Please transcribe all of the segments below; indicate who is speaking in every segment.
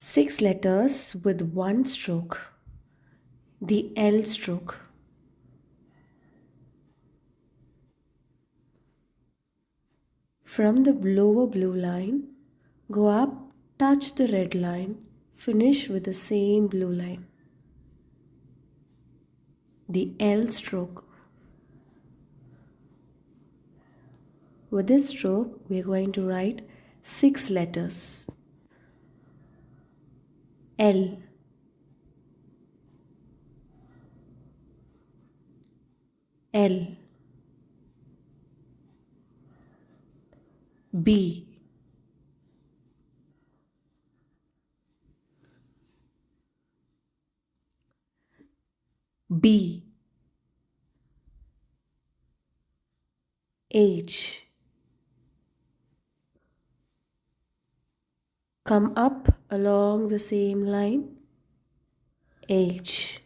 Speaker 1: 6 letters with one stroke, the L stroke. From the lower blue line, go up, touch the red line, finish with the same blue line. The L stroke. With this stroke, we are going to write 6 letters. L, L, B, B, H. Come up along the same line, H,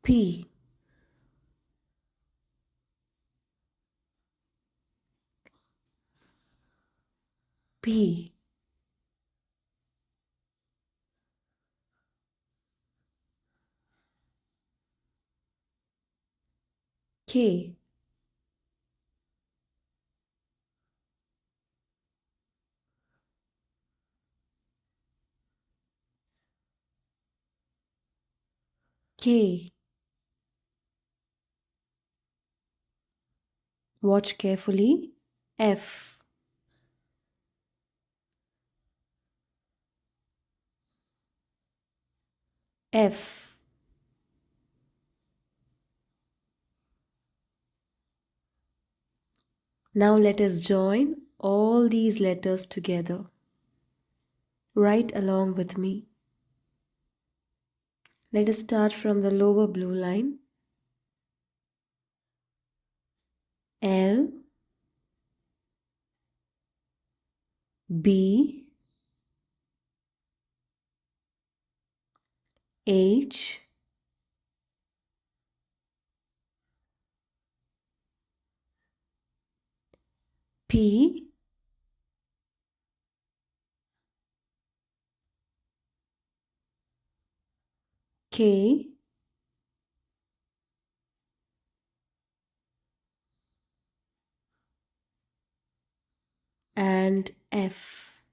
Speaker 1: P, P, K, K. Watch carefully, F, F. Now let us join all these letters together. Write along with me. Let us start from the lower blue line. L, B, H, P, K, and F.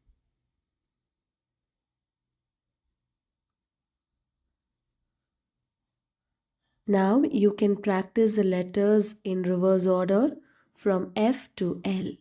Speaker 1: Now you can practice the letters in reverse order from F to L.